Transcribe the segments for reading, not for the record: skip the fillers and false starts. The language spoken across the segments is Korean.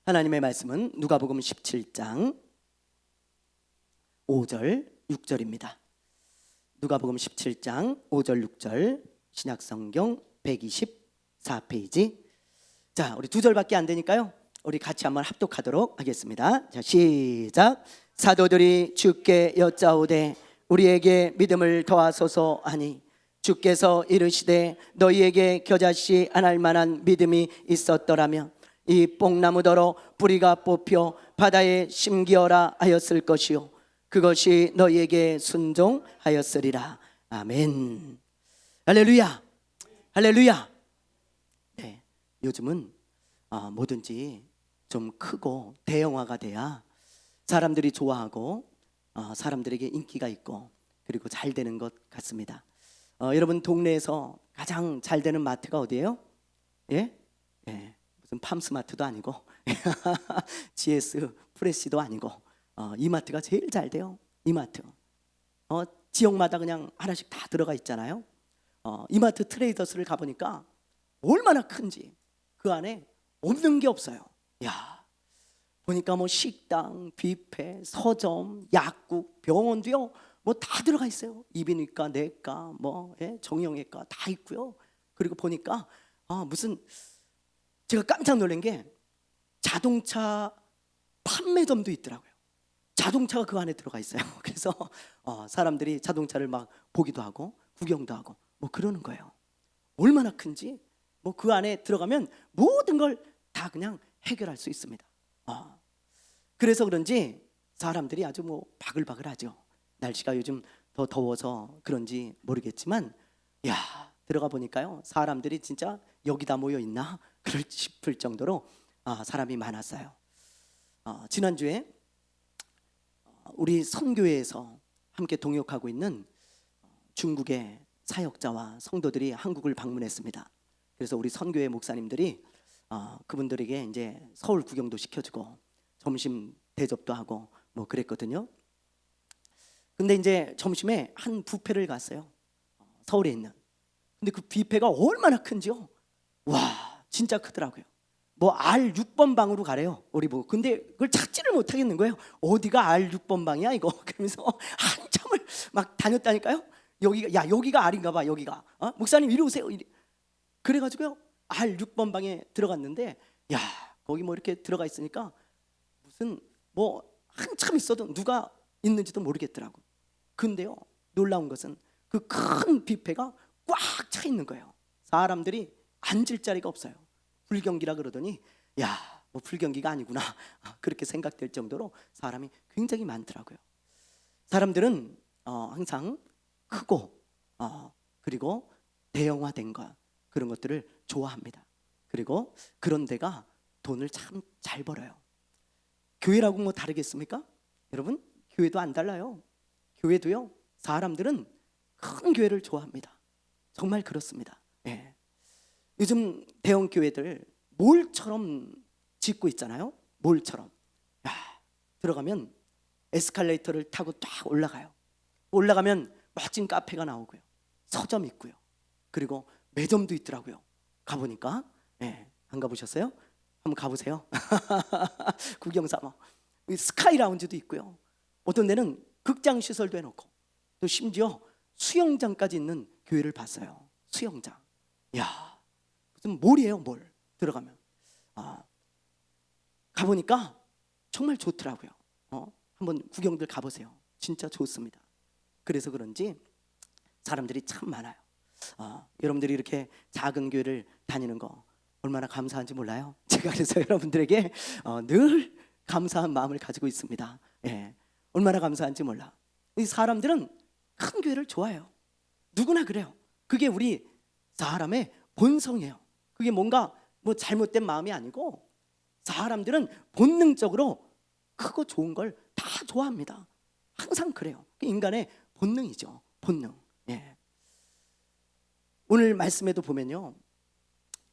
하나님의 말씀은 누가복음 17장 5절 6절입니다. 누가복음 17장 5절 6절 신약성경 124페이지. 자, 우리 두 절밖에 안 되니까요, 우리 같이 한번 합독하도록 하겠습니다. 자, 시작. 사도들이 주께 여짜오되 우리에게 믿음을 더하소서 하니 주께서 이르시되 너희에게 겨자씨 안 할 만한 믿음이 있었더라면 이 뽕나무더러 뿌리가 뽑혀 바다에 심기어라 하였을 것이요 그것이 너희에게 순종하였으리라. 아멘. 할렐루야. 할렐루야. 네, 요즘은 뭐든지 좀 크고 대형화가 돼야 사람들이 좋아하고 사람들에게 인기가 있고 그리고 잘 되는 것 같습니다. 여러분 동네에서 가장 잘 되는 마트가 어디예요? 예? 예. 무슨 팜스마트도 아니고 GS 프레시도 아니고 이마트가 제일 잘 돼요. 이마트. 지역마다 그냥 하나씩 다 들어가 있잖아요. 이마트 트레이더스를 가보니까 얼마나 큰지 그 안에 없는 게 없어요. 야, 보니까 뭐 식당, 뷔페, 서점, 약국, 병원도요 뭐 다 들어가 있어요. 이비인후과, 내과, 뭐 정형외과 다 있고요. 그리고 보니까 무슨 제가 깜짝 놀란 게 자동차 판매점도 있더라고요. 자동차가 그 안에 들어가 있어요. 그래서 사람들이 자동차를 막 보기도 하고 구경도 하고 뭐 그러는 거예요. 얼마나 큰지 뭐 그 안에 들어가면 모든 걸 다 그냥 해결할 수 있습니다. 그래서 그런지 사람들이 아주 뭐 바글바글하죠. 날씨가 요즘 더 더워서 그런지 모르겠지만 야, 들어가 보니까요 사람들이 진짜 여기다 모여 있나 그럴 싶을 정도로 사람이 많았어요. 지난주에 우리 선교회에서 함께 동역하고 있는 중국의 사역자와 성도들이 한국을 방문했습니다. 그래서 우리 선교회 목사님들이 그분들에게 이제 서울 구경도 시켜주고 점심 대접도 하고 뭐 그랬거든요. 근데 이제 점심에 한 뷔페를 갔어요. 서울에 있는. 근데 그 뷔페가 얼마나 큰지요. 와, 진짜 크더라고요. 뭐 R6번 방으로 가래요. 우리 보고. 근데 그걸 찾지를 못하겠는 거예요. 어디가 R6번 방이야 이거. 그러면서 한참을 막 다녔다니까요. 여기가 R인가 봐. 여기가. 목사님 이리 오세요. 그래가지고요 R6번 방에 들어갔는데 야, 거기 뭐 이렇게 들어가 있으니까 무슨 뭐 한참 있어도 누가 있는지도 모르겠더라고. 근데요 놀라운 것은 그 큰 뷔페가 꽉 차 있는 거예요. 사람들이 앉을 자리가 없어요. 불경기라 그러더니 야, 뭐 불경기가 아니구나 그렇게 생각될 정도로 사람이 굉장히 많더라고요. 사람들은 항상 크고 그리고 대형화된 것 그런 것들을 좋아합니다. 그리고 그런 데가 돈을 참 잘 벌어요. 교회라고 뭐 다르겠습니까? 여러분 교회도 안 달라요. 교회도요 사람들은 큰 교회를 좋아합니다. 정말 그렇습니다. 예. 요즘 대형 교회들 몰처럼 짓고 있잖아요. 몰처럼. 야, 들어가면 에스컬레이터를 타고 딱 올라가요. 올라가면 멋진 카페가 나오고요. 서점 있고요. 그리고 매점도 있더라고요. 가보니까. 안 가보셨어요? 한번 가보세요. 구경 삼아. 스카이 라운지도 있고요. 어떤 데는 극장 시설도 해놓고 또 심지어 수영장까지 있는 교회를 봤어요. 수영장. 야, 무슨 몰이에요, 몰. 들어가면 가보니까 정말 좋더라고요. 한번 구경들 가보세요. 진짜 좋습니다. 그래서 그런지 사람들이 참 많아요. 여러분들이 이렇게 작은 교회를 다니는 거 얼마나 감사한지 몰라요. 제가 그래서 여러분들에게 늘 감사한 마음을 가지고 있습니다. 얼마나 감사한지 몰라. 이 사람들은 큰 교회를 좋아해요. 누구나 그래요. 그게 우리 사람의 본성이에요. 그게 뭔가 뭐 잘못된 마음이 아니고 사람들은 본능적으로 크고 좋은 걸 다 좋아합니다. 항상 그래요. 인간의 본능이죠. 본능. 오늘 말씀에도 보면요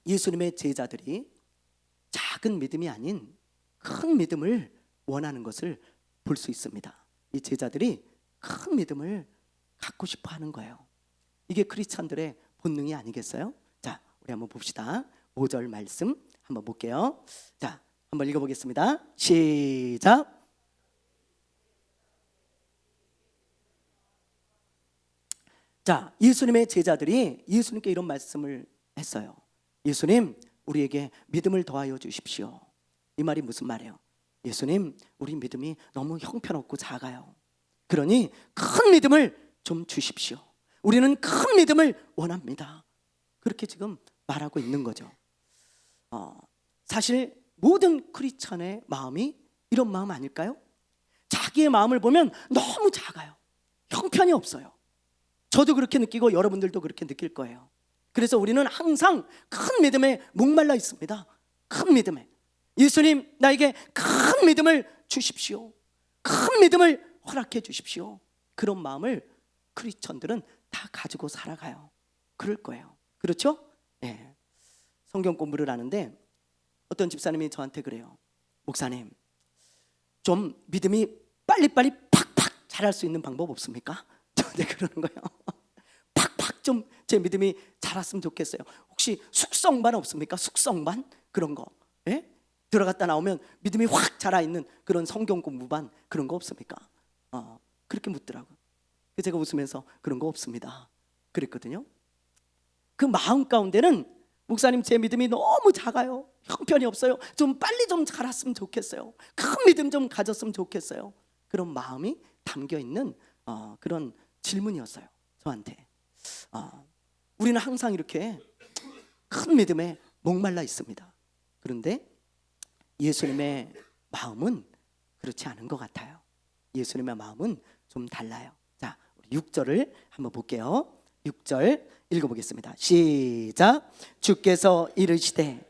예수님의 제자들이 작은 믿음이 아닌 큰 믿음을 원하는 것을 볼 수 있습니다. 이 제자들이 큰 믿음을 갖고 싶어 하는 거예요. 이게 크리스찬들의 본능이 아니겠어요? 자, 우리 한번 봅시다. 5절 말씀 한번 볼게요. 자, 한번 읽어보겠습니다. 시작. 자, 예수님의 제자들이 예수님께 이런 말씀을 했어요. 예수님, 우리에게 믿음을 더하여 주십시오. 이 말이 무슨 말이에요? 예수님, 우리 믿음이 너무 형편없고 작아요. 그러니 큰 믿음을 좀 주십시오. 우리는 큰 믿음을 원합니다. 그렇게 지금 말하고 있는 거죠. 사실 모든 크리스찬의 마음이 이런 마음 아닐까요? 자기의 마음을 보면 너무 작아요. 형편이 없어요. 저도 그렇게 느끼고 여러분들도 그렇게 느낄 거예요. 그래서 우리는 항상 큰 믿음에 목말라 있습니다. 큰 믿음에. 예수님, 나에게 큰 믿음을 주십시오. 큰 믿음을 허락해 주십시오. 그런 마음을 크리스천들은 다 가지고 살아가요. 그럴 거예요. 그렇죠? 네. 성경 공부를 하는데 어떤 집사님이 저한테 그래요. 목사님, 좀 믿음이 빨리빨리 팍팍 자랄 수 있는 방법 없습니까? 저한테 그러는 거예요. 팍팍 좀 제 믿음이 자랐으면 좋겠어요. 혹시 숙성반 없습니까? 숙성반? 그런 거. 예? 들어갔다 나오면 믿음이 확 자라있는 그런 성경 공부반 그런 거 없습니까? 그렇게 묻더라고요. 그래서 제가 웃으면서 그런 거 없습니다 그랬거든요. 그 마음 가운데는 목사님, 제 믿음이 너무 작아요. 형편이 없어요. 좀 빨리 좀 자랐으면 좋겠어요. 큰 믿음 좀 가졌으면 좋겠어요. 그런 마음이 담겨있는 그런 질문이었어요, 저한테. 우리는 항상 이렇게 큰 믿음에 목말라 있습니다. 그런데 예수님의 마음은 그렇지 않은 것 같아요. 예수님의 마음은 좀 달라요. 자, 우리 6절을 한번 볼게요. 6절 읽어보겠습니다. 시작. 주께서 이르시되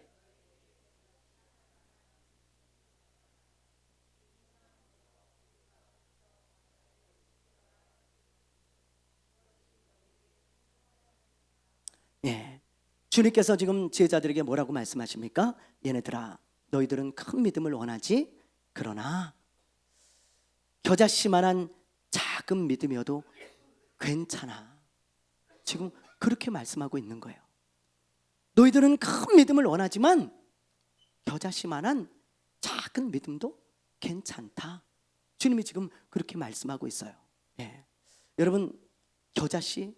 예, 주님께서 지금 제자들에게 뭐라고 말씀하십니까? 얘네들아, 너희들은 큰 믿음을 원하지? 그러나 겨자씨만한 작은 믿음이어도 괜찮아. 지금 그렇게 말씀하고 있는 거예요. 너희들은 큰 믿음을 원하지만 겨자씨만한 작은 믿음도 괜찮다. 주님이 지금 그렇게 말씀하고 있어요. 예. 여러분, 겨자씨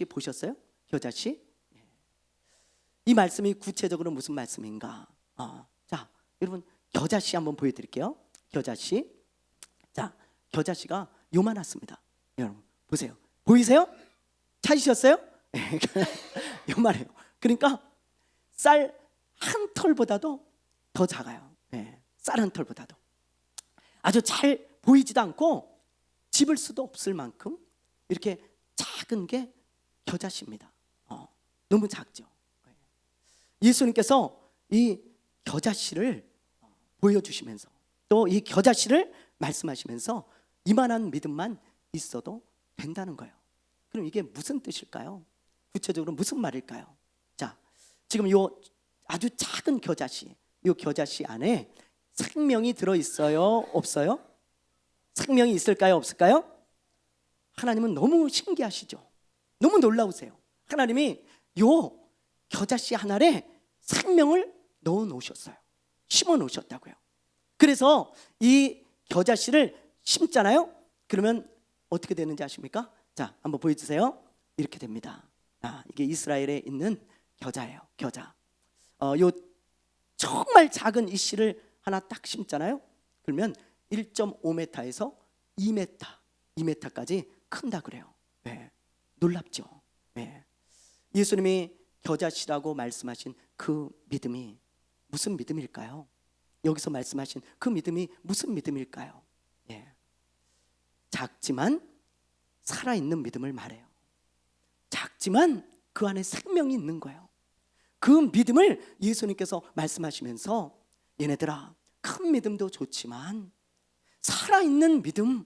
보셨어요? 겨자씨? 예. 이 말씀이 구체적으로 무슨 말씀인가? 자, 여러분, 겨자씨 한번 보여드릴게요. 겨자씨. 자, 겨자씨가 요만했습니다. 여러분 보세요. 보이세요? 찾으셨어요? 요만해요. 그러니까 쌀 한 털보다도 더 작아요. 쌀 한 털보다도 아주 잘 보이지도 않고 집을 수도 없을 만큼 이렇게 작은 게 겨자씨입니다. 너무 작죠. 예수님께서 이 겨자씨를 보여주시면서 또 이 겨자씨를 말씀하시면서 이만한 믿음만 있어도 된다는 거예요. 그럼 이게 무슨 뜻일까요? 구체적으로 무슨 말일까요? 자, 지금 요 아주 작은 겨자씨, 요 겨자씨 안에 생명이 들어있어요? 없어요? 생명이 있을까요? 없을까요? 하나님은 너무 신기하시죠? 너무 놀라우세요. 하나님이 요 겨자씨 하나에 생명을 넣어 놓으셨어요. 심어 놓으셨다고요. 그래서 이 겨자씨를 심잖아요. 그러면 어떻게 되는지 아십니까? 자, 한번 보여주세요. 이렇게 됩니다. 이게 이스라엘에 있는 겨자예요. 겨자. 요 정말 작은 이 씨를 하나 딱 심잖아요. 그러면 1.5m에서 2m까지 큰다 그래요. 네. 놀랍죠. 네. 예수님이 겨자씨라고 말씀하신 그 믿음이 무슨 믿음일까요? 여기서 말씀하신 그 믿음이 무슨 믿음일까요? 예. 작지만 살아있는 믿음을 말해요. 작지만 그 안에 생명이 있는 거예요. 그 믿음을 예수님께서 말씀하시면서 얘네들아, 큰 믿음도 좋지만 살아있는 믿음,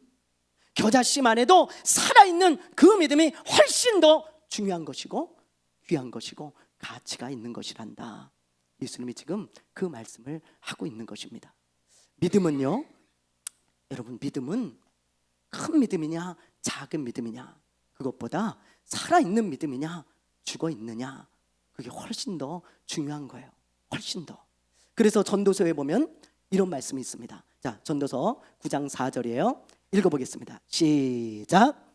겨자씨만 해도 살아있는 그 믿음이 훨씬 더 중요한 것이고 귀한 것이고 가치가 있는 것이란다. 예수님이 지금 그 말씀을 하고 있는 것입니다. 믿음은요, 여러분, 믿음은 큰 믿음이냐 작은 믿음이냐, 그것보다 살아있는 믿음이냐 죽어있느냐, 그게 훨씬 더 중요한 거예요. 훨씬 더. 그래서 전도서에 보면 이런 말씀이 있습니다. 자, 전도서 9장 4절이에요. 읽어보겠습니다. 시작.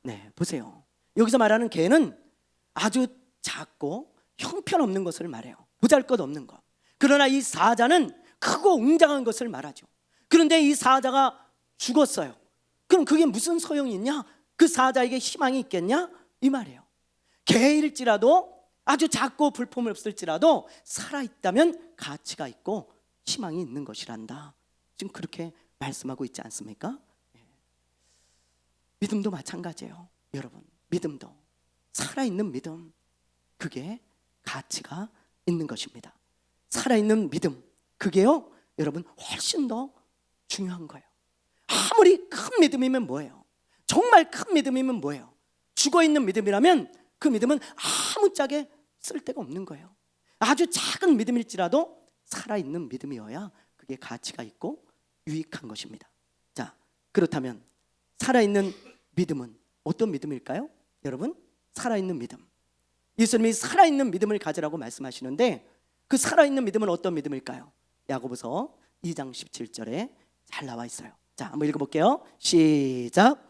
네, 보세요. 여기서 말하는 개는 아주 작고 형편없는 것을 말해요. 보잘것없는 것. 그러나 이 사자는 크고 웅장한 것을 말하죠. 그런데 이 사자가 죽었어요. 그럼 그게 무슨 소용이 있냐? 그 사자에게 희망이 있겠냐? 이 말이에요. 개일지라도 아주 작고 볼품없을지라도 살아있다면 가치가 있고 희망이 있는 것이란다. 지금 그렇게 말씀하고 있지 않습니까? 믿음도 마찬가지예요. 여러분, 믿음도 살아있는 믿음, 그게 가치가 있는 것입니다. 살아있는 믿음, 그게요 여러분 훨씬 더 중요한 거예요. 아무리 큰 믿음이면 뭐예요? 정말 큰 믿음이면 뭐예요? 죽어있는 믿음이라면 그 믿음은 아무짝에 쓸데가 없는 거예요. 아주 작은 믿음일지라도 살아있는 믿음이어야 그게 가치가 있고 유익한 것입니다. 자, 그렇다면 살아있는 믿음은 어떤 믿음일까요? 여러분, 살아있는 믿음, 예수님이 살아있는 믿음을 가지라고 말씀하시는데 그 살아있는 믿음은 어떤 믿음일까요? 야고보서 2장 17절에 잘 나와 있어요. 자, 한번 읽어볼게요. 시작.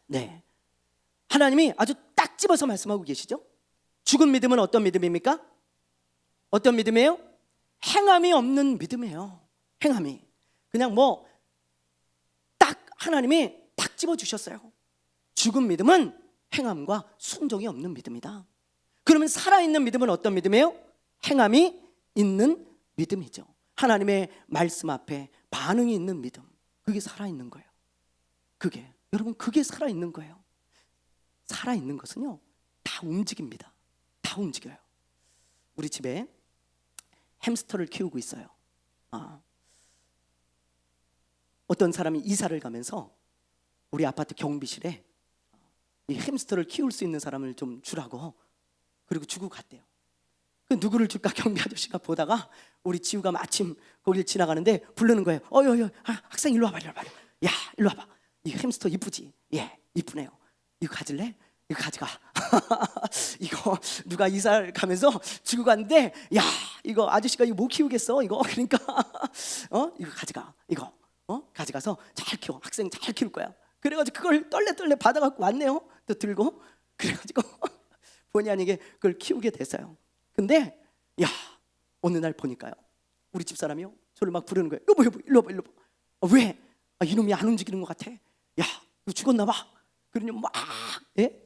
네, 하나님이 아주 딱 집어서 말씀하고 계시죠. 죽은 믿음은 어떤 믿음입니까? 어떤 믿음이에요? 행함이 없는 믿음이에요. 행함이 그냥 딱 하나님이 딱 집어주셨어요. 죽은 믿음은 행함과 순종이 없는 믿음이다. 그러면 살아있는 믿음은 어떤 믿음이에요? 행함이 있는 믿음이죠. 하나님의 말씀 앞에 반응이 있는 믿음, 그게 살아있는 거예요. 그게 여러분, 그게 살아있는 거예요. 살아있는 것은요 다 움직입니다. 다 움직여요. 우리 집에 햄스터를 키우고 있어요. 어떤 사람이 이사를 가면서 우리 아파트 경비실에 이 햄스터를 키울 수 있는 사람을 좀 주라고, 그리고 주고 갔대요. 그 누구를 줄까 경비 아저씨가 보다가 우리 지우가 마침 거길 지나가는데 부르는 거예요. 학생 일로 와봐, 일로 와봐. 야, 일로 와봐. 이 햄스터 이쁘지? 예, 이쁘네요. 이거 가질래? 이거 가져가. 이거 누가 이사를 가면서 주고 갔는데, 야, 이거 아저씨가 이거 못 키우겠어 이거. 그러니까 이거 가져가. 이거 가져가서 잘 키워. 학생 잘 키울 거야. 그래가지고 그걸 떨레 받아갖고 왔네요. 또 들고. 그래가지고 본의 아니게 그걸 키우게 됐어요. 근데 어느 날 보니까요, 우리 집사람이요 저를 막 부르는 거예요. 여보 일로 와봐. 왜? 이놈이 안 움직이는 것 같아. 야, 이거 죽었나 봐. 그러니 막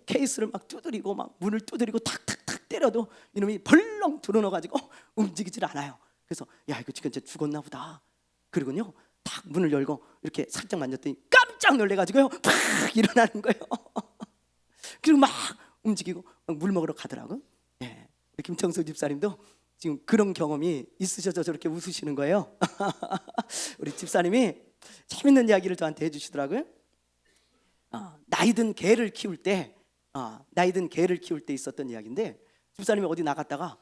케이스를 막 두드리고 막 문을 두드리고 탁탁탁 때려도 이놈이 벌렁 들어넣어가지고 움직이질 않아요. 그래서 야, 이거 진짜 죽었나 보다. 그리고요 탁 문을 열고 이렇게 살짝 만졌더니 깜짝 놀래가지고요 팍 일어나는 거예요. 그리고 막 움직이고 막 물 먹으러 가더라고. 김청수 집사님도 지금 그런 경험이 있으셔서 저렇게 웃으시는 거예요. 우리 집사님이 재밌는 이야기를 저한테 해주시더라고요. 나이든 개를 키울 때 있었던 이야기인데, 집사님이 어디 나갔다가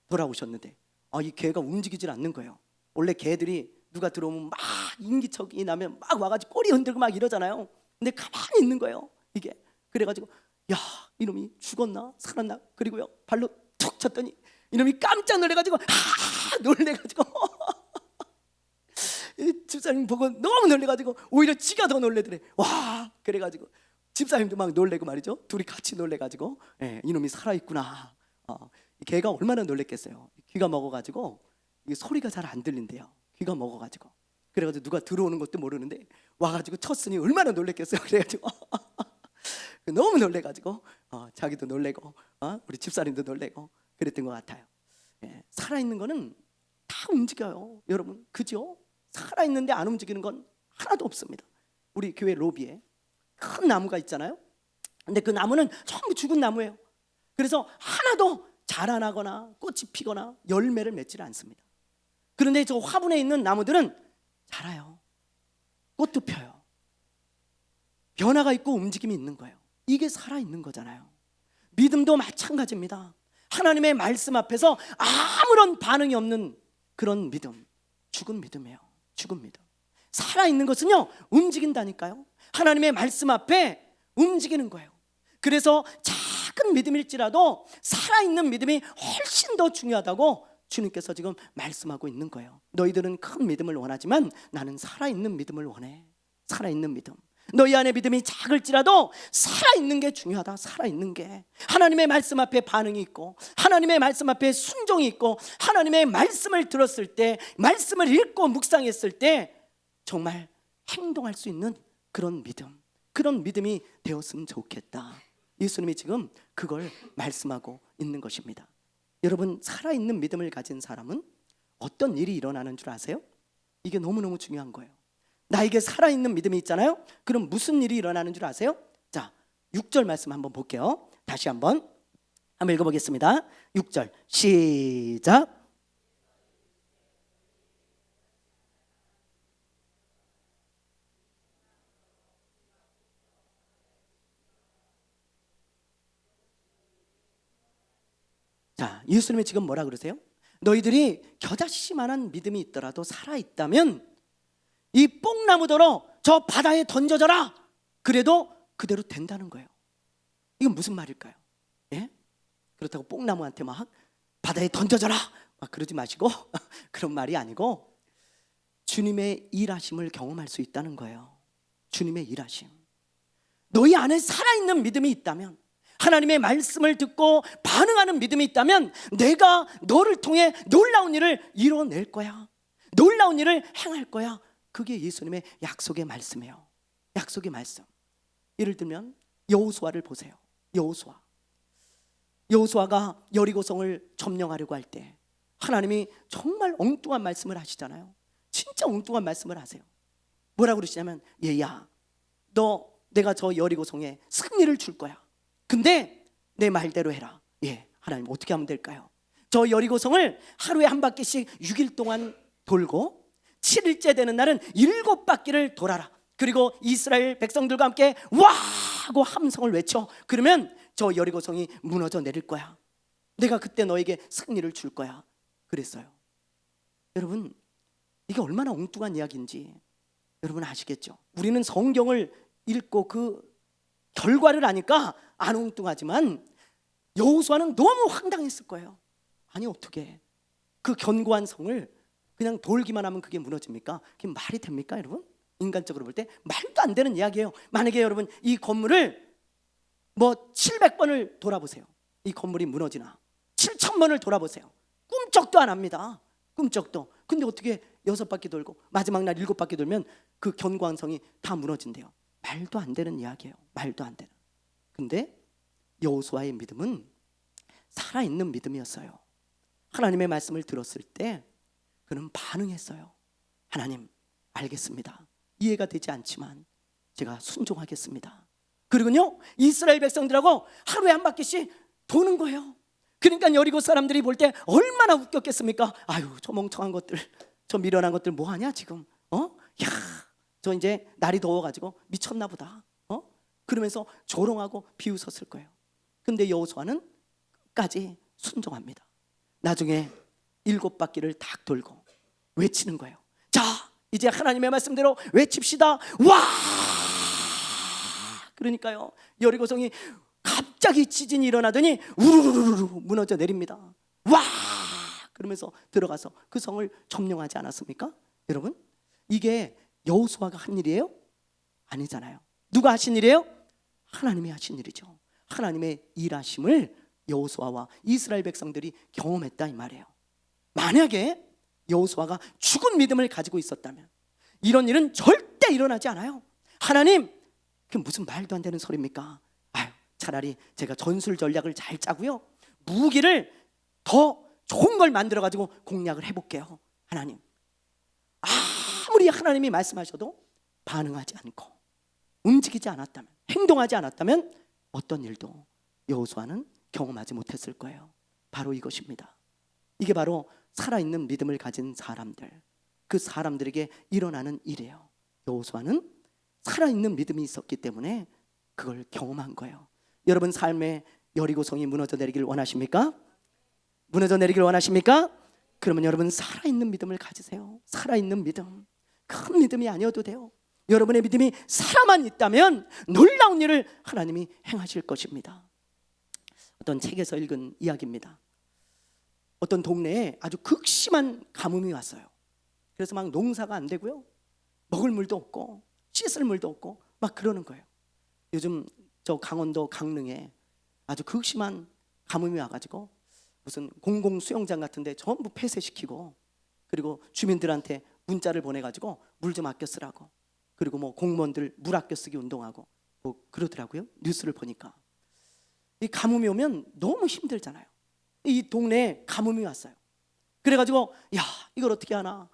돌아오셨는데 이 개가 움직이질 않는 거예요. 원래 개들이 누가 들어오면 막 인기척이 나면 막 와가지고 꼬리 흔들고 막 이러잖아요. 근데 가만히 있는 거예요 이게. 그래가지고 야, 이놈이 죽었나 살았나. 그리고요 발로 툭 쳤더니 이놈이 깜짝 놀래가지고 놀래가지고 집사님 보고 너무 놀래가지고 오히려 지가 더 놀래더래. 와, 그래가지고 집사님도 막 놀래고 말이죠. 둘이 같이 놀래가지고 이놈이 살아있구나. 걔가 얼마나 놀랬겠어요. 귀가 먹어가지고 이게 소리가 잘 안 들린대요. 귀가 먹어가지고. 그래가지고 누가 들어오는 것도 모르는데 와가지고 쳤으니 얼마나 놀랬겠어요. 그래가지고 너무 놀래가지고 자기도 놀래고 우리 집사님도 놀래고 그랬던 것 같아요. 살아있는 거는 다 움직여요 여러분. 그죠? 살아있는데 안 움직이는 건 하나도 없습니다. 우리 교회 로비에 큰 나무가 있잖아요. 근데 그 나무는 전부 죽은 나무예요. 그래서 하나도 자라나거나 꽃이 피거나 열매를 맺지 않습니다. 그런데 저 화분에 있는 나무들은 자라요. 꽃도 펴요. 변화가 있고 움직임이 있는 거예요. 이게 살아있는 거잖아요. 믿음도 마찬가지입니다. 하나님의 말씀 앞에서 아무런 반응이 없는 그런 믿음, 죽은 믿음이에요. 죽은 믿음. 살아있는 것은요, 움직인다니까요. 하나님의 말씀 앞에 움직이는 거예요. 그래서 작은 믿음일지라도 살아있는 믿음이 훨씬 더 중요하다고 주님께서 지금 말씀하고 있는 거예요. 너희들은 큰 믿음을 원하지만 나는 살아있는 믿음을 원해. 살아있는 믿음. 너희 안에 믿음이 작을지라도 살아있는 게 중요하다. 살아있는 게 하나님의 말씀 앞에 반응이 있고, 하나님의 말씀 앞에 순종이 있고, 하나님의 말씀을 들었을 때, 말씀을 읽고 묵상했을 때 정말 행동할 수 있는 그런 믿음, 그런 믿음이 되었으면 좋겠다. 예수님이 지금 그걸 말씀하고 있는 것입니다. 여러분, 살아있는 믿음을 가진 사람은 어떤 일이 일어나는 줄 아세요? 이게 너무너무 중요한 거예요. 나에게 살아있는 믿음이 있잖아요. 그럼 무슨 일이 일어나는 줄 아세요? 자, 6절 말씀 한번 볼게요. 다시 한번 읽어보겠습니다. 6절 시작. 자, 예수님이 지금 뭐라 그러세요? 너희들이 겨자씨만한 믿음이 있더라도 살아있다면 이 뽕나무더러 저 바다에 던져져라. 그래도 그대로 된다는 거예요. 이건 무슨 말일까요? 예? 그렇다고 뽕나무한테 막 바다에 던져져라 막 그러지 마시고 그런 말이 아니고 주님의 일하심을 경험할 수 있다는 거예요. 주님의 일하심. 너희 안에 살아있는 믿음이 있다면, 하나님의 말씀을 듣고 반응하는 믿음이 있다면 내가 너를 통해 놀라운 일을 이뤄낼 거야. 놀라운 일을 행할 거야. 그게 예수님의 약속의 말씀이에요. 약속의 말씀. 예를 들면 여호수아를 보세요. 여호수아가 여리고성을 점령하려고 할 때 하나님이 정말 엉뚱한 말씀을 하시잖아요. 진짜 엉뚱한 말씀을 하세요. 뭐라고 그러시냐면, 얘야, 내가 저 여리고성에 승리를 줄 거야. 근데 내 말대로 해라. 예, 하나님 어떻게 하면 될까요? 저 여리고성을 하루에 한 바퀴씩 6일 동안 돌고 7일째 되는 날은 7바퀴를 돌아라. 그리고 이스라엘 백성들과 함께 와 하고 함성을 외쳐. 그러면 저 여리고성이 무너져 내릴 거야. 내가 그때 너에게 승리를 줄 거야. 그랬어요. 여러분, 이게 얼마나 엉뚱한 이야기인지 여러분 아시겠죠? 우리는 성경을 읽고 그 결과를 아니까 안 엉뚱하지만 여호수아는 너무 황당했을 거예요. 아니 어떻게 그 견고한 성을 그냥 돌기만 하면 그게 무너집니까? 그게 말이 됩니까 여러분? 인간적으로 볼 때 말도 안 되는 이야기예요. 만약에 여러분 이 건물을 700번을 돌아보세요. 이 건물이 무너지나 7,000번을 돌아보세요. 꿈쩍도 안 합니다. 꿈쩍도. 근데 어떻게 6바퀴 돌고 마지막 날 7바퀴 돌면 그 견고한 성이 다 무너진대요. 말도 안 되는 이야기예요. 말도 안 되는. 근데 여호수아의 믿음은 살아있는 믿음이었어요. 하나님의 말씀을 들었을 때 그는 반응했어요. 하나님, 알겠습니다. 이해가 되지 않지만 제가 순종하겠습니다. 그리고요, 이스라엘 백성들하고 하루에 한 바퀴씩 도는 거예요. 그러니까 여리고 사람들이 볼 때 얼마나 웃겼겠습니까? 아유, 저 멍청한 것들, 저 미련한 것들 뭐하냐 지금? 야, 저 이제 날이 더워가지고 미쳤나 보다. 그러면서 조롱하고 비웃었을 거예요. 근데 여호수아는 끝까지 순종합니다. 나중에 7바퀴를 딱 돌고 외치는 거예요. 자, 이제 하나님의 말씀대로 외칩시다. 와! 그러니까요, 여리고성이 갑자기 지진이 일어나더니 우르르르 무너져 내립니다. 와! 그러면서 들어가서 그 성을 점령하지 않았습니까? 여러분, 이게 여호수아가 한 일이에요? 아니잖아요. 누가 하신 일이에요? 하나님이 하신 일이죠. 하나님의 일하심을 여호수아와 이스라엘 백성들이 경험했다 이 말이에요. 만약에 여호수아가 죽은 믿음을 가지고 있었다면 이런 일은 절대 일어나지 않아요. 하나님, 그게 무슨 말도 안 되는 소리입니까? 아유, 차라리 제가 전술 전략을 잘 짜고요, 무기를 더 좋은 걸 만들어 가지고 공략을 해볼게요. 하나님, 아무리 하나님이 말씀하셔도 반응하지 않고 움직이지 않았다면, 행동하지 않았다면 어떤 일도 여호수아는 경험하지 못했을 거예요. 바로 이것입니다. 이게 바로 살아있는 믿음을 가진 사람들, 그 사람들에게 일어나는 일이에요. 여호수아는 살아있는 믿음이 있었기 때문에 그걸 경험한 거예요. 여러분 삶에 여리고성이 무너져 내리길 원하십니까? 무너져 내리길 원하십니까? 그러면 여러분 살아있는 믿음을 가지세요. 살아있는 믿음. 큰 믿음이 아니어도 돼요. 여러분의 믿음이 살아만 있다면 놀라운 일을 하나님이 행하실 것입니다. 어떤 책에서 읽은 이야기입니다. 어떤 동네에 아주 극심한 가뭄이 왔어요. 그래서 막 농사가 안 되고요, 먹을 물도 없고 씻을 물도 없고 막 그러는 거예요. 요즘 저 강원도 강릉에 아주 극심한 가뭄이 와가지고 무슨 공공 수영장 같은데 전부 폐쇄시키고, 그리고 주민들한테 문자를 보내가지고 물 좀 아껴 쓰라고, 그리고 뭐 공무원들 물 아껴 쓰기 운동하고 뭐 그러더라고요. 뉴스를 보니까. 이 가뭄이 오면 너무 힘들잖아요. 이 동네에 가뭄이 왔어요. 그래가지고 야, 이걸 어떻게 하나,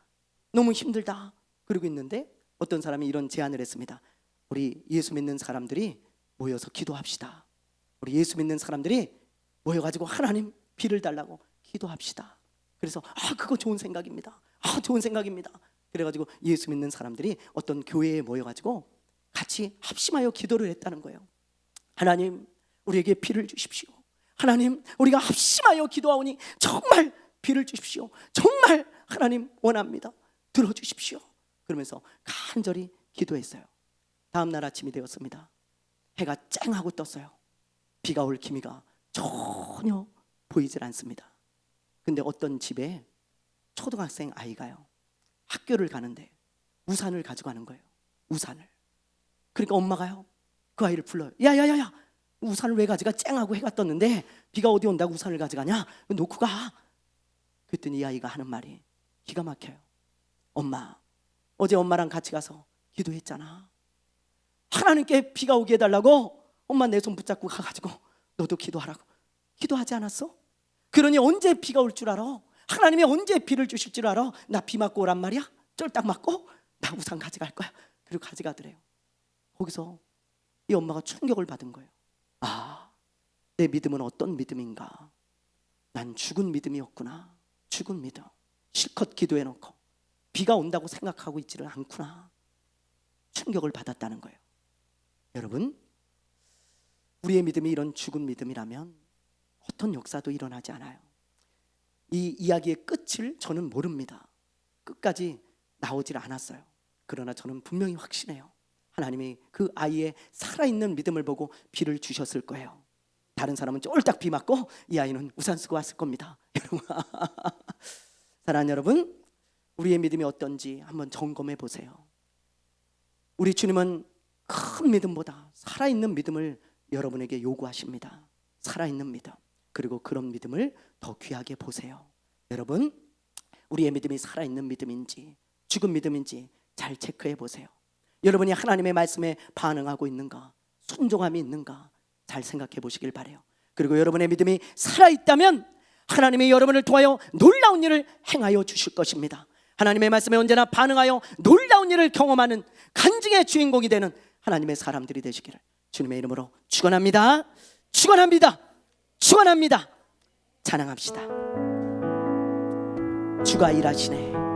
너무 힘들다 그러고 있는데 어떤 사람이 이런 제안을 했습니다. 우리 예수 믿는 사람들이 모여서 기도합시다. 우리 예수 믿는 사람들이 모여가지고 하나님 비를 달라고 기도합시다. 그래서 그거 좋은 생각입니다. 좋은 생각입니다. 그래가지고 예수 믿는 사람들이 어떤 교회에 모여가지고 같이 합심하여 기도를 했다는 거예요. 하나님, 우리에게 비를 주십시오. 하나님, 우리가 합심하여 기도하오니 정말 비를 주십시오. 정말 하나님 원합니다. 들어주십시오. 그러면서 간절히 기도했어요. 다음 날 아침이 되었습니다. 해가 쨍하고 떴어요. 비가 올 기미가 전혀 보이질 않습니다. 근데 어떤 집에 초등학생 아이가요, 학교를 가는데 우산을 가져가는 거예요. 우산을. 그러니까 엄마가요, 그 아이를 불러요. 야야야야, 우산을 왜 가져가? 쨍하고 해가 떴는데 비가 어디 온다고 우산을 가져가냐? 놓고 가. 그랬더니 이 아이가 하는 말이 기가 막혀요. 엄마, 어제 엄마랑 같이 가서 기도했잖아. 하나님께 비가 오게 해달라고 엄마 내 손 붙잡고 가가지고 너도 기도하라고. 기도하지 않았어? 그러니 언제 비가 올 줄 알아? 하나님이 언제 비를 주실 줄 알아? 나 비 맞고 오란 말이야? 쫄딱 맞고? 나 우산 가져갈 거야. 그리고 가져가더래요. 거기서 이 엄마가 충격을 받은 거예요. 내 믿음은 어떤 믿음인가? 난 죽은 믿음이었구나. 죽은 믿음. 실컷 기도해놓고 비가 온다고 생각하고 있지를 않구나. 충격을 받았다는 거예요. 여러분, 우리의 믿음이 이런 죽은 믿음이라면 어떤 역사도 일어나지 않아요. 이 이야기의 끝을 저는 모릅니다. 끝까지 나오질 않았어요. 그러나 저는 분명히 확신해요. 하나님이 그 아이의 살아있는 믿음을 보고 비를 주셨을 거예요. 다른 사람은 쫄딱 비 맞고 이 아이는 우산 쓰고 왔을 겁니다. 사랑하는 여러분, 우리의 믿음이 어떤지 한번 점검해 보세요. 우리 주님은 큰 믿음보다 살아있는 믿음을 여러분에게 요구하십니다. 살아있는 믿음. 그리고 그런 믿음을 더 귀하게 보세요. 여러분, 우리의 믿음이 살아있는 믿음인지 죽은 믿음인지 잘 체크해 보세요. 여러분이 하나님의 말씀에 반응하고 있는가, 순종함이 있는가 잘 생각해 보시길 바라요. 그리고 여러분의 믿음이 살아있다면 하나님이 여러분을 통하여 놀라운 일을 행하여 주실 것입니다. 하나님의 말씀에 언제나 반응하여 놀라운 일을 경험하는 간증의 주인공이 되는 하나님의 사람들이 되시기를 주님의 이름으로 축원합니다. 축원합니다. 축원합니다. 찬양합시다. 주가 일하시네.